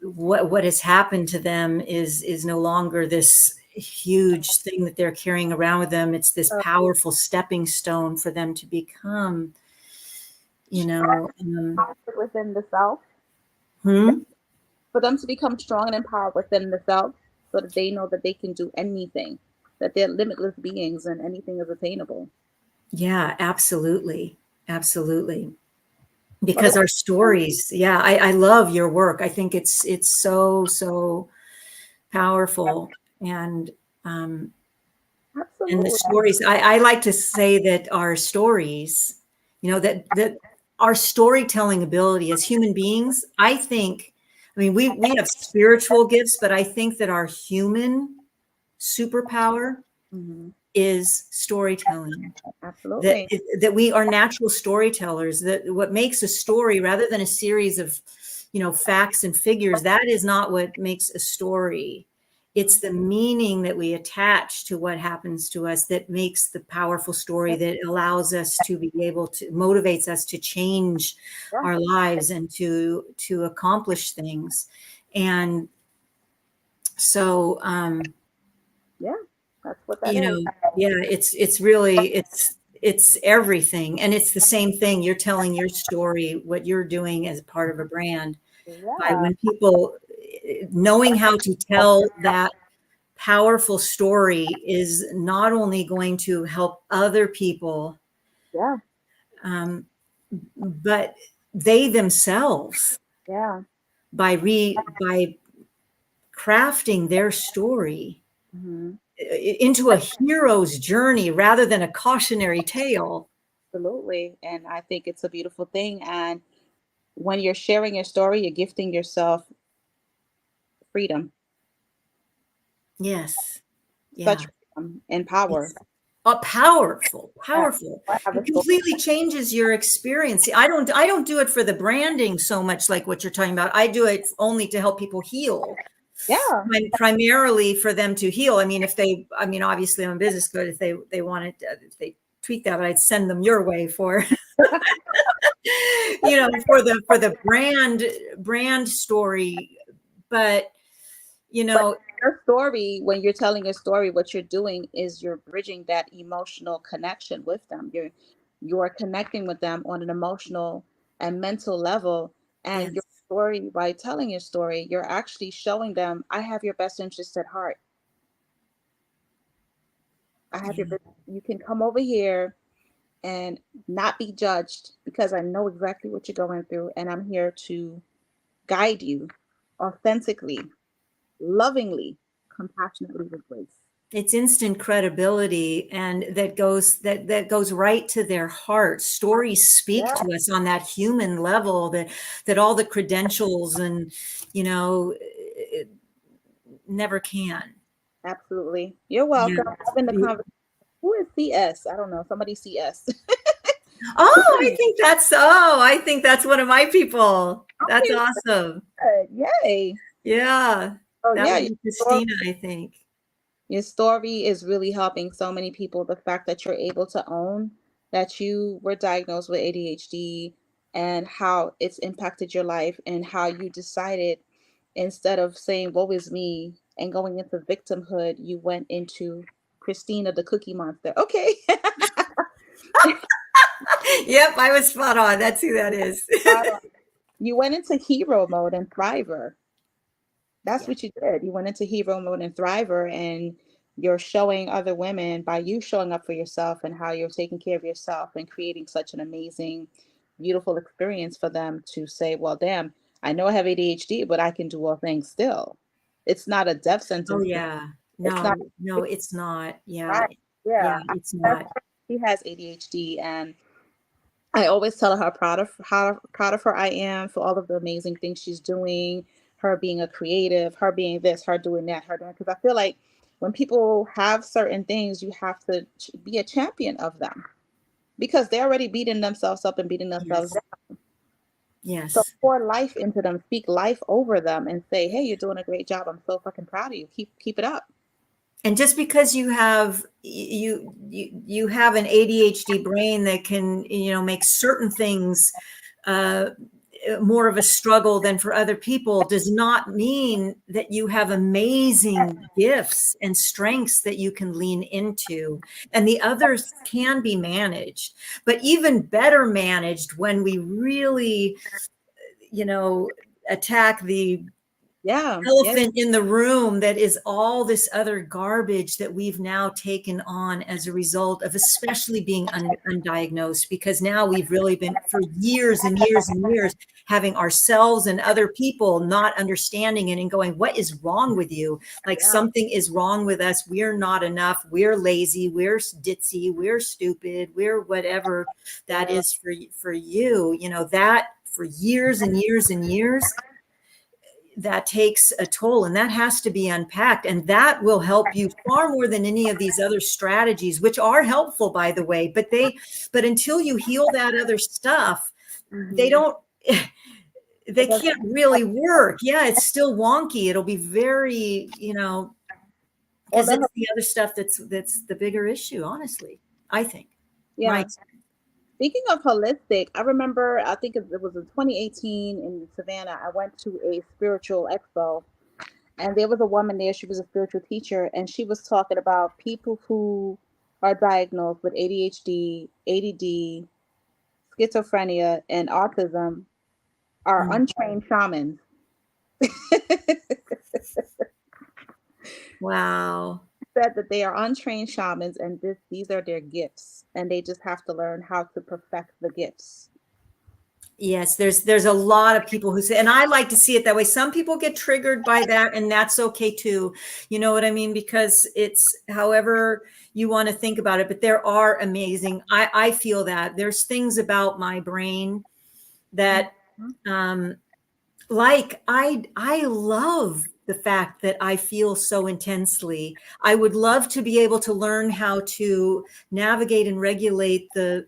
what has happened to them is no longer this huge thing that they're carrying around with them. It's this powerful stepping stone for them to become, Within the self, hmm? for them to become strong and empowered within the self so that they know that they can do anything, that they're limitless beings and anything is attainable. Yeah, absolutely. Absolutely. Well, Because our stories, I love your work. I think it's so powerful. And the absolutely. stories, I like to say that our stories, that our storytelling ability as human beings, we have spiritual gifts, but I think that our human superpower Mm-hmm. is storytelling. that Absolutely. that we are natural storytellers, that what makes a story rather than a series of facts and figures, that is not what makes a story. It's the meaning that we attach to what happens to us that makes the powerful story, that allows us to be able to, motivates us to change Yeah. our lives and to accomplish things. And so, Yeah, that's what that you is. know, yeah, it's really, it's everything. And it's the same thing. You're telling your story, what you're doing as part of a brand, by Yeah, when people knowing how to tell that powerful story is not only going to help other people, yeah, but they themselves, yeah. by crafting their story Hmm. into a hero's journey rather than a cautionary tale. Absolutely. And I think it's a beautiful thing. And when you're sharing your story, you're gifting yourself freedom, Yes. such Yeah. freedom and power. It's powerful, Yeah, powerful. I have a It story. completely changes your experience. See, I don't do it for the branding so much like what you're talking about. I do it only to help people heal. Yeah, Primarily for them to heal. I mean, obviously I'm a business coach. If they wanted, if they tweak that, I'd send them your way for, for the brand story. But, you but know, your story, when you're telling your story, what you're doing is you're bridging that emotional connection with them. You're connecting with them on an emotional and mental level. And your yes, story, by telling your story, you're actually showing them, I have your best interest at heart. I have your yeah, best, you can come over here and not be judged because I know exactly what you're going through, and I'm here to guide you authentically, lovingly, compassionately with grace. it's instant credibility, and that goes right to their heart. Stories speak Yeah, to us on that human level, that all the credentials and, it never can. absolutely. You're Yeah. welcome. Having the conversation. Who is CS? I don't know. Somebody CS. I think that's one of my people. That's Okay, awesome. good. Yay. Yeah. Oh That yeah, would be Christina, I think. your story is really helping so many people. The fact that you're able to own that you were diagnosed with ADHD and how it's impacted your life and how you decided, instead of saying, woe is me, and going into victimhood, you went into Christina the Cookie Monster. Okay. Yep, I was spot on. That's who that is. You went into hero mode and thriver. That's Yeah. what you did. You went into hero mode and thriver, and you're showing other women by you showing up for yourself and how you're taking care of yourself and creating such an amazing, beautiful experience for them to say, well, damn, I know I have ADHD, but I can do all things still. It's not a death Oh, sentence. yeah. It's not. No, no, it's not. Yeah. Right. Yeah. Yeah, it's That's, not. she has ADHD, and I always tell her how proud of her I am for all of the amazing things she's doing, her being a creative, her being this, her doing that, her doing, because I feel like when people have certain things, you have to be a champion of them because they're already beating themselves up and beating themselves Yes. down. So Yes. pour life into them, speak life over them, and say, "Hey, you're doing a great job. I'm so fucking proud of you. Keep it up." And just because you have an ADHD brain that can, make certain things uh, more of a struggle than for other people, does not mean that you have amazing gifts and strengths that you can lean into, and the others can be managed, but even better managed when we really, attack the Yeah. Yeah. elephant in the room, that is all this other garbage that we've now taken on as a result of especially being undiagnosed, because now we've really been for years and years and years having ourselves and other people not understanding it and going, what is wrong with you? Like, Yeah. something is wrong with us. We're not enough. We're lazy. We're ditzy. We're stupid. We're whatever that Yeah. is for you, that for years and years and years, that takes a toll, and that has to be unpacked, and that will help you far more than any of these other strategies, which are helpful, by the way, but until you heal that other stuff, they Mhm. don't they It doesn't. can't really work. Yeah, it's still wonky. It'll be very, Or because let her. it's the other stuff that's the bigger issue, honestly, I think. My Yeah. Speaking of holistic, I remember, I think it was in 2018 in Savannah, I went to a spiritual expo, and there was a woman there. She was a spiritual teacher, and she was talking about people who are diagnosed with ADHD, ADD, schizophrenia, and autism are Mm. untrained shamans. Wow. Said that they are untrained shamans, and these are their gifts, and they just have to learn how to perfect the gifts. Yes, there's a lot of people who say, and I like to see it that way. Some people get triggered by that, and that's okay too. You know what I mean? Because it's however you want to think about it, but there are amazing. I feel that there's things about my brain that Mhm. like I love the fact that I feel so intensely. I would love to be able to learn how to navigate and regulate the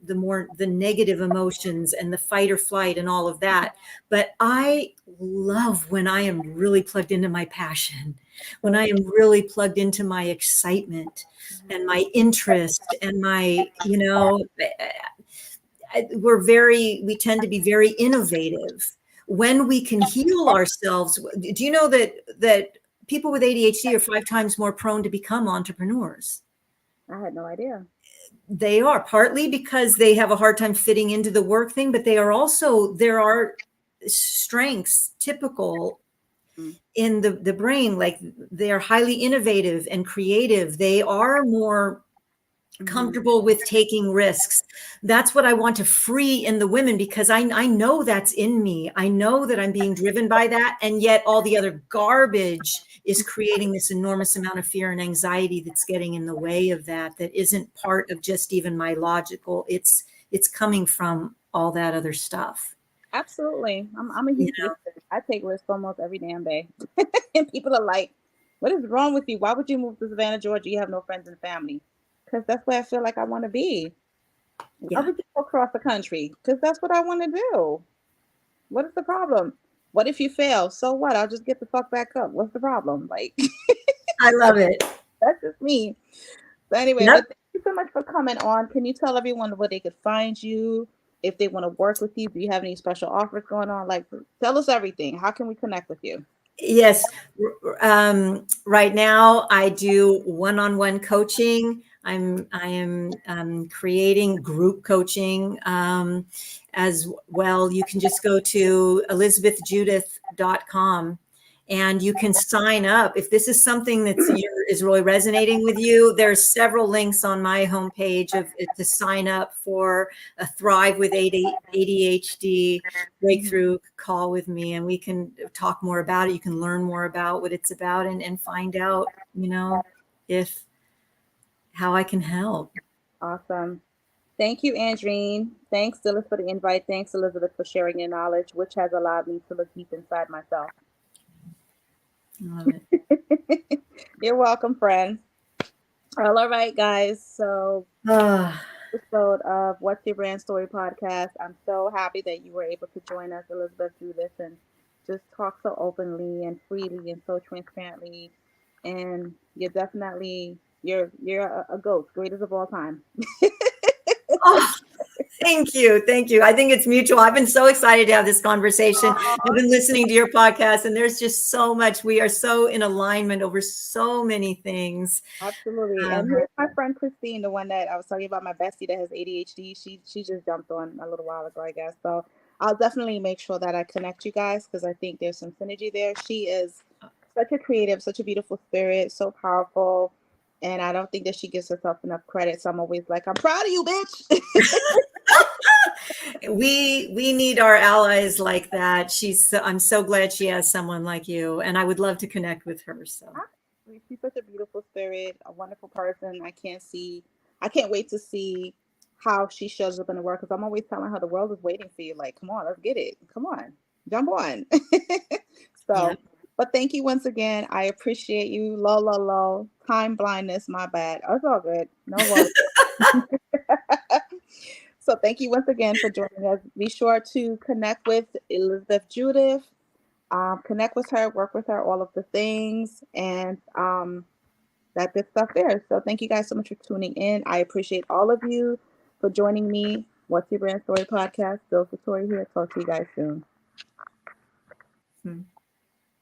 negative emotions and the fight or flight and all of that. But I love when I am really plugged into my passion, when I am really plugged into my excitement and my interest and my, we tend to be very innovative when we can heal ourselves. Do you know that people with ADHD are 5 times more prone to become entrepreneurs? I had no idea. They are, partly because they have a hard time fitting into the work thing, but there are strengths typical Mm. in the brain, like they are highly innovative and creative. They are more comfortable with taking risks. That's what I want to free in the women, because I know that's in me. I know that I'm being driven by that. And yet all the other garbage is creating this enormous amount of fear and anxiety that's getting in the way of that isn't part of just even my logical. It's coming from all that other stuff. Absolutely. I'm a You huge risker. I take risks almost every damn day. And people are like, what is wrong with you? Why would you move to Savannah, Georgia? You have no friends and family. Because that's where I feel like I want to be. Why Yeah. would you go across the country? Because that's what I want to do. What is the problem? What if you fail? So what? I'll just get the fuck back up. What's the problem? Like, I love it. that's just me. So anyway, Yep. but thank you so much for coming on. Can you tell everyone where they could find you? If they want to work with you, do you have any special offers going on? Like, tell us everything. How can we connect with you? Yes. Right now I do one-on-one coaching. I am creating group coaching as well. You can just go to elizabethjudith.com and you can sign up. If this is something is really resonating with you, there's several links on my homepage to sign up for a Thrive with ADHD breakthrough call with me, and we can talk more about it. You can learn more about what it's about and find out, if how I can help. Awesome. Thank you, Andreen. Thanks, Dillis, for the invite. Thanks, Elizabeth, for sharing your knowledge, which has allowed me to look deep inside myself. I love it. You're welcome, friend. All right, guys. So, Ah, episode of What's Your Brand Story podcast. I'm so happy that you were able to join us, Elizabeth, do this and just talk so openly and freely and so transparently. And you're definitely you're a ghost, greatest of all time. oh, thank you. Thank you. I think it's mutual. I've been so excited to have this conversation. I've been listening to your podcast, and there's just so much. We are so in alignment over so many things. Absolutely. And here's my friend Christine, the one that I was talking about, my bestie that has ADHD. She just jumped on a little while ago, I guess. So I'll definitely make sure that I connect you guys because I think there's some synergy there. She is such a creative, such a beautiful spirit, so powerful. And I don't think that she gives herself enough credit. So I'm always like, I'm proud of you, bitch. We need our allies like that. I'm so glad she has someone like you, and I would love to connect with her. So She's such a beautiful spirit, a wonderful person. I can't wait to see how she shows up in the world because I'm always telling her the world is waiting for you. Like, come on, let's get it. Come on, jump on. yeah. So, but thank you once again. I appreciate you. Low. Time blindness, my bad. Oh, it's all good. No worries. So thank you once again for joining us. Be sure to connect with Elizabeth Judith. Connect with her, work with her, all of the things, and that good stuff there. So thank you guys so much for tuning in. I appreciate all of you for joining me What's Your Brand Story podcast? Still Victoria here. Talk to you guys soon.